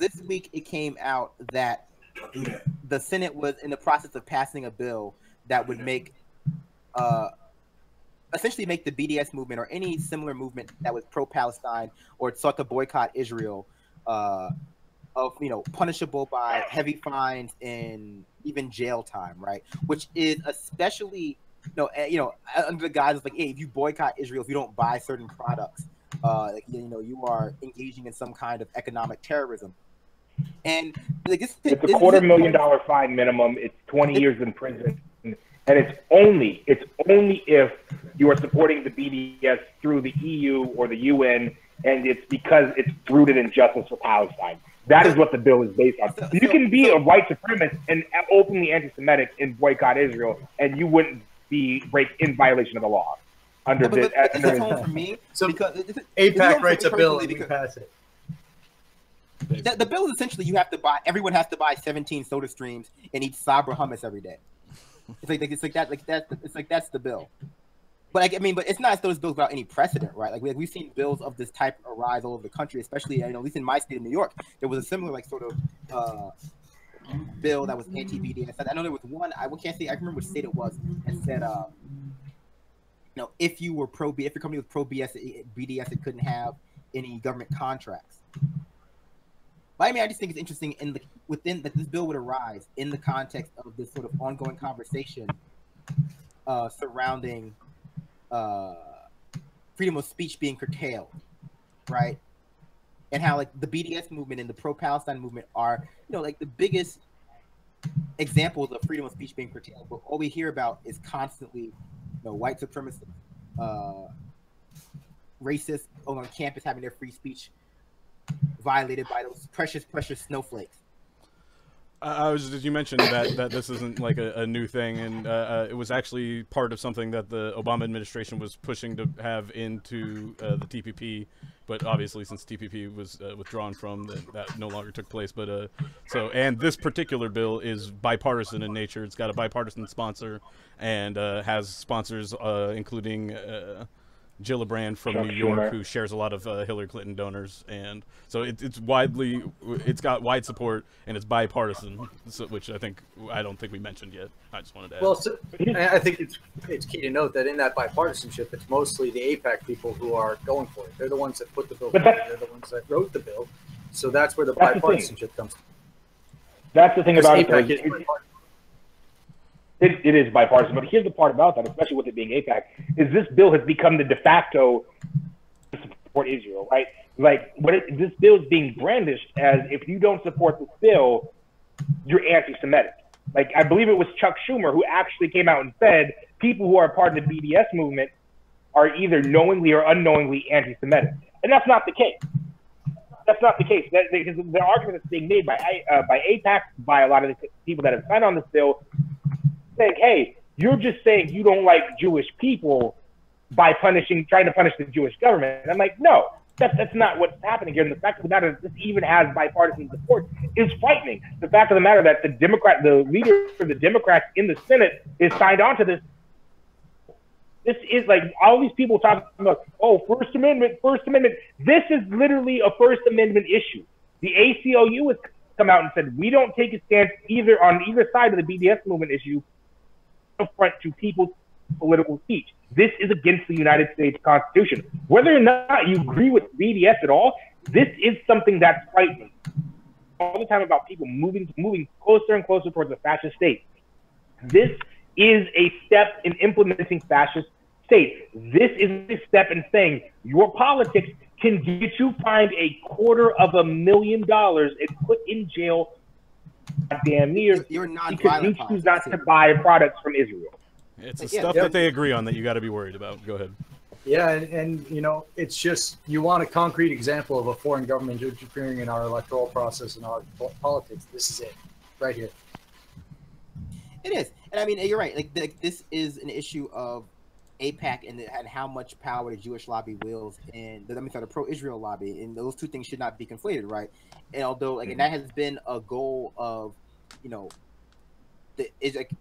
this week it came out that the Senate was in the process of passing a bill that would make essentially make the BDS movement or any similar movement that was pro-Palestine or sought to boycott Israel punishable by heavy fines and even jail time, right? Which is especially under the guise of like, hey, if you boycott Israel, if you don't buy certain products, you are engaging in some kind of economic terrorism. And like, it's a $250,000 fine minimum. It's 20 years in prison. And it's only if you are supporting the BDS through the EU or the UN, and it's because it's rooted in justice for Palestine. That is what the bill is based on. You can be a white supremacist and openly anti-Semitic and boycott Israel, and you wouldn't be in violation of the law. Under this home for me, so because AIPAC writes a bill and we pass it. The bill is essentially everyone has to buy 17 soda streams and eat Sabra hummus every day. It's like that's the bill. But but it's not as though this bill's without any precedent, right? Like we've seen bills of this type arise all over the country, especially at least in my state of New York. There was a similar bill that was anti-BDS. I know there was one. I can't say. I remember which state it was. And said, if you were if your company was pro BDS, it couldn't have any government contracts. But I just think it's interesting within that this bill would arise in the context of this sort of ongoing conversation surrounding freedom of speech being curtailed, right? And how the BDS movement and the pro-Palestine movement are, the biggest examples of freedom of speech being curtailed. But all we hear about is constantly, white supremacists, racists on campus having their free speech violated by those precious snowflakes. You mentioned that this isn't like a new thing, and it was actually part of something that the Obama administration was pushing to have into the TPP, but obviously since TPP was withdrawn from, that no longer took place. But and this particular bill is bipartisan in nature. It's got a bipartisan sponsor and has sponsors including Gillibrand from New York, who shares a lot of Hillary Clinton donors, and so it's got wide support and it's bipartisan, which I don't think we mentioned yet. I just wanted to add. Well, I think it's key to note that in that bipartisanship, it's mostly the AIPAC people who are going for it. They're the ones that put the bill together. They're the ones that wrote the bill. So that's where the bipartisanship comes from. That's the thing about it. It is bipartisan, but here's the part about that, especially with it being AIPAC, is this bill has become the de facto to support Israel, right? Like, this bill is being brandished as if you don't support this bill, you're anti-Semitic. Like, I believe it was Chuck Schumer who actually came out and said people who are part of the BDS movement are either knowingly or unknowingly anti-Semitic. And that's not the case. That's not the case. Because the argument that's being made by AIPAC, by a lot of the people that have signed on this bill, saying, hey, you're just saying you don't like Jewish people by trying to punish the Jewish government. And I'm like, no, that's not what's happening here. And the fact of the matter that this even has bipartisan support is frightening. The fact of the matter that the leader of the Democrats in the Senate is signed on to this. This is like all these people talking about, First Amendment. This is literally a First Amendment issue. The ACLU has come out and said, we don't take a stance on either side of the BDS movement issue front to people's political speech. This is against the United States Constitution. Whether or not you agree with BDS at all, this is something that's frightening. All the time about people moving closer and closer towards a fascist state. This is a step in implementing fascist state. This is a step in saying your politics can get you fined $250,000 and put in jail damn year you're because you choose not to buy products from Israel. It's the stuff that they agree on that you got to be worried about. Go ahead. Yeah, and it's just, you want a concrete example of a foreign government interfering in our electoral process and our politics. This is it, right here. It is, and you're right. Like this is an issue of AIPAC and how much power the Jewish lobby wields, and the pro-Israel lobby, and those two things should not be conflated, right? And although, and that has been a goal of, the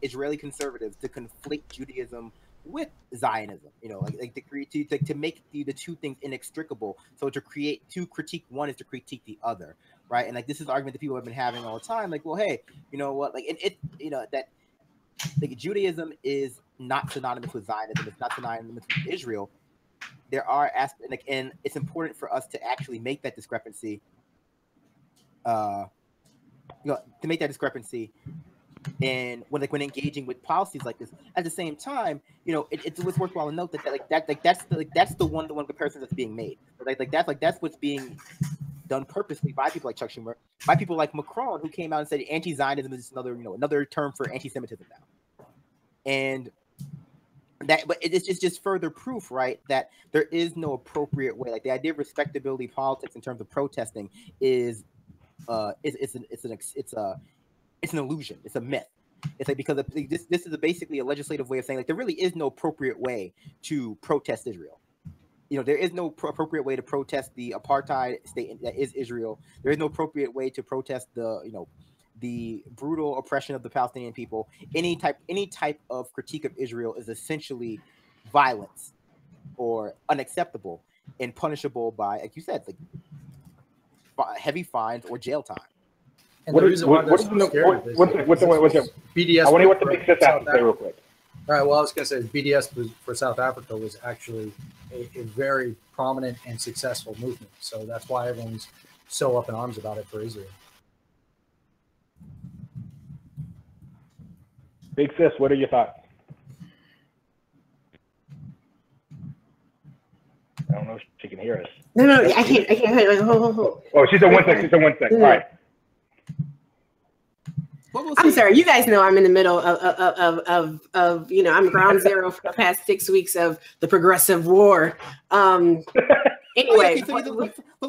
Israeli conservatives to conflate Judaism with Zionism, like to make the two things inextricable. So to critique one is to critique the other, right? And like this is the argument that people have been having all the time. Like, well, hey, you know what? Like, that like Judaism is not synonymous with Zionism. It's not synonymous with Israel. There are aspects, and it's important for us to actually make that discrepancy. To make that discrepancy. And when engaging with policies like this, at the same time, it's worthwhile to note that's the one-to-one comparison that's being made. That's what's being done purposely by people like Chuck Schumer, by people like Macron, who came out and said anti-Zionism is another term for anti-Semitism now. And but it's just further proof, right, that there is no appropriate way. Like the idea of respectability politics in terms of protesting is it's an illusion. It's a myth. It's like because this is basically a legislative way of saying like there really is no appropriate way to protest Israel. There is no appropriate way to protest the apartheid state that is Israel. There is no appropriate way to protest the brutal oppression of the Palestinian people. Any type of critique of Israel is essentially violence or unacceptable and punishable by, like you said, like heavy fines or jail time. And the reason why they're so scared of this, BDS. I want to hear what the big sis has to say real quick. All right. Well, I was going to say BDS for South Africa was actually a very prominent and successful movement. So that's why everyone's so up in arms about it for Israel. Big sis, what are your thoughts? I don't know if she can hear us. No, I can't. Hold. Oh, she's on 1 sec. She's on 1 sec. All right. I'm sorry. You guys know I'm in the middle of I'm ground zero for the past 6 weeks of the progressive war. Anyway, what do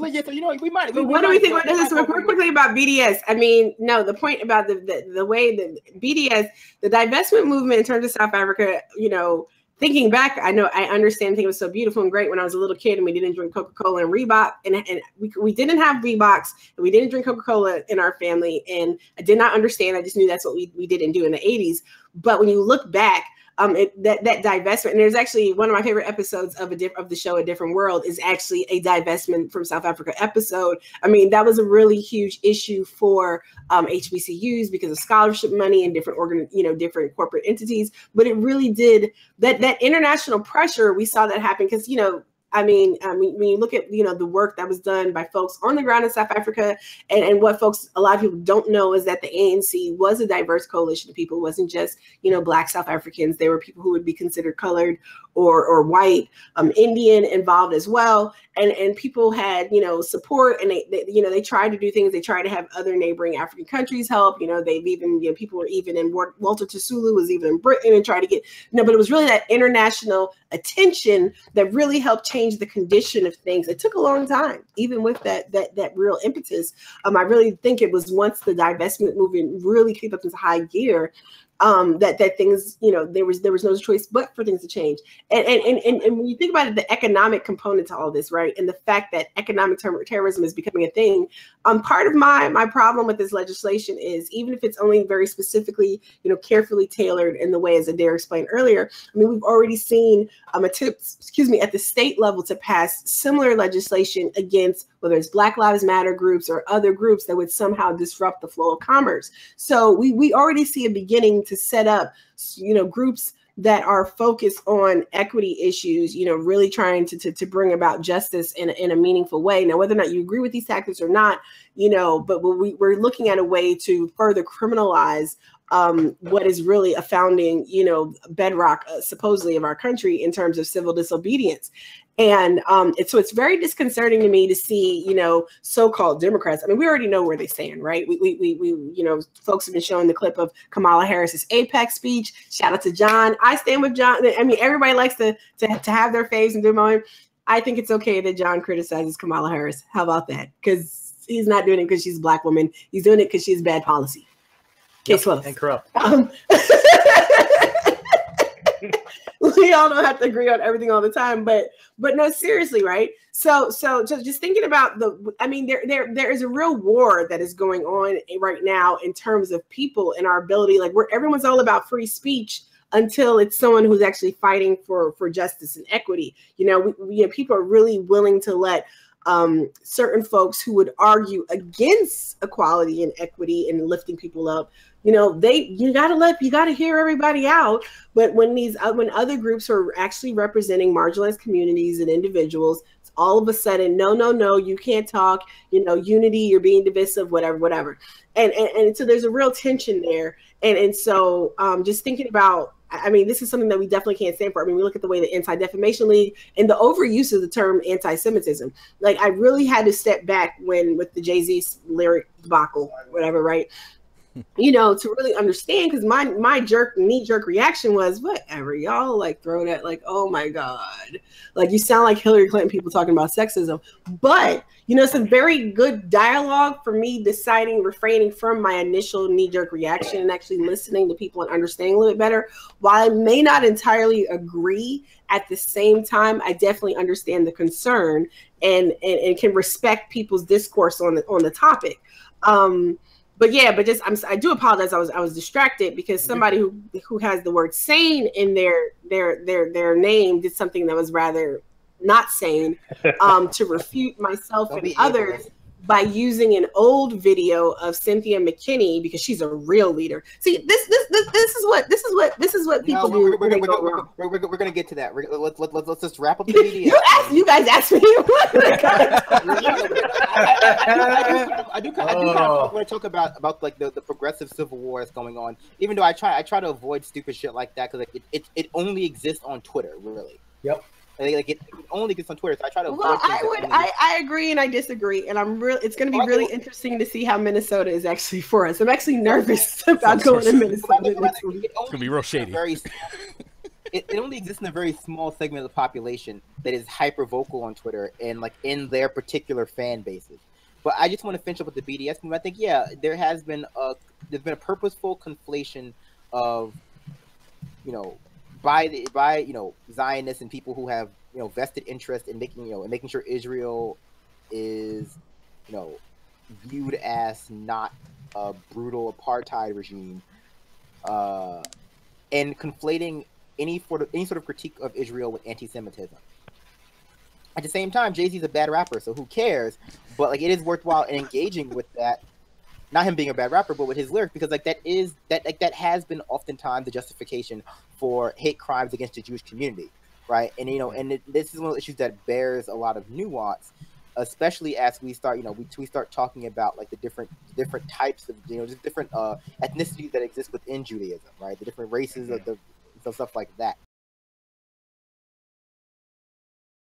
we think about this? Real quickly about BDS. I mean, no, the point about the way that BDS, the divestment movement in terms of South Africa, thinking back, I understand. I think it was so beautiful and great when I was a little kid and we didn't drink Coca-Cola and Reebok, and we didn't have Reeboks and we didn't drink Coca-Cola in our family, and I did not understand. I just knew that's what we didn't do in the 80s. But when you look back, that divestment, and there's actually one of my favorite episodes of the show A Different World is actually a divestment from South Africa episode. I mean, that was a really huge issue for HBCUs because of scholarship money and different different corporate entities. But it really did that international pressure. We saw that happen because when you look at the work that was done by folks on the ground in South Africa, and what a lot of people don't know is that the ANC was a diverse coalition of people. It wasn't just Black South Africans. There were people who would be considered colored or white, Indian involved as well, and people had support, and they tried to do things. They tried to have other neighboring African countries help. They've even people were even in Walter Sisulu was even in Britain and tried to get but it was really that international attention that really helped change the condition of things. It took a long time, even with that real impetus. I really think it was once the divestment movement really kicked up into high gear, that things, there was no choice but for things to change. And when you think about it, the economic component to all this, right, and the fact that economic terrorism is becoming a thing, part of my problem with this legislation is, even if it's only very specifically, carefully tailored in the way as Adair explained earlier, I mean, we've already seen attempts, at the state level to pass similar legislation against whether it's Black Lives Matter groups or other groups that would somehow disrupt the flow of commerce. So we already see a beginning to set up, groups that are focused on equity issues, really trying to bring about justice in a meaningful way. Now, whether or not you agree with these tactics or not, but we're looking at a way to further criminalize what is really a founding, bedrock, supposedly, of our country in terms of civil disobedience. And it's very disconcerting to me to see, so-called Democrats. I mean, we already know where they stand, right? We folks have been showing the clip of Kamala Harris's APEC speech. Shout out to John. I stand with John. I mean, everybody likes to have their faves and do mine. I think it's okay that John criticizes Kamala Harris. How about that? Because he's not doing it because she's a Black woman. He's doing it because she has bad policy. Case closed. And corrupt. We all don't have to agree on everything all the time, but no, seriously, right? So just thinking about there is a real war that is going on right now in terms of people and our ability, where everyone's all about free speech until it's someone who's actually fighting for justice and equity. You know, people are really willing to let certain folks who would argue against equality and equity and lifting people up, you know, you gotta hear everybody out. But when when other groups are actually representing marginalized communities and individuals, it's all of a sudden, no, you can't talk, you know, unity, you're being divisive, whatever. And so there's a real tension there. And so just thinking about, I mean, this is something that we definitely can't stand for. I mean, we look at the way the Anti-Defamation League and the overuse of the term anti-Semitism. Like, I really had to step back with the Jay-Z lyric debacle, whatever, right? You know, to really understand, because my knee-jerk reaction was, whatever, y'all like throw that, like, oh my God, like you sound like Hillary Clinton people talking about sexism. But you know, it's a very good dialogue for me refraining from my initial knee-jerk reaction and actually listening to people and understanding a little bit better. While I may not entirely agree, at the same time, I definitely understand the concern and can respect people's discourse on the topic. But yeah, I do apologize. I was distracted because somebody who has the word sane in their name did something that was rather not sane, to refute myself and others by using an old video of Cynthia McKinney, because she's a real leader. See, this is what people do. We're gonna get to that. Let's just wrap up the video. You guys asked me. I do kind of want to talk about like the progressive civil war that's going on. Even though I try to avoid stupid shit like that, because like it only exists on Twitter, really. Yep. Like it only gets on Twitter, so I try to. Well, I agree and I disagree, and it's going to be really interesting to see how Minnesota is actually for us. I'm actually nervous about going to Minnesota. It's going to be real shady. It only exists in a very small segment of the population that is hyper vocal on Twitter and like in their particular fan bases. But I just want to finish up with the BDS movement. I think there's been a purposeful conflation of, you know, by Zionists and people who have, you know, vested interest in making sure Israel is, you know, viewed as not a brutal apartheid regime, and conflating any sort of critique of Israel with anti-Semitism. At the same time, Jay-Z's a bad rapper, so who cares? But like, it is worthwhile in engaging with that. Not him being a bad rapper, but with his lyrics, because like that has been oftentimes the justification for hate crimes against the Jewish community, right? And you know, this is one of the issues that bears a lot of nuance, especially as we start, you know, we start talking about like the different types of, you know, just different ethnicities that exist within Judaism, right? The different races of stuff like that.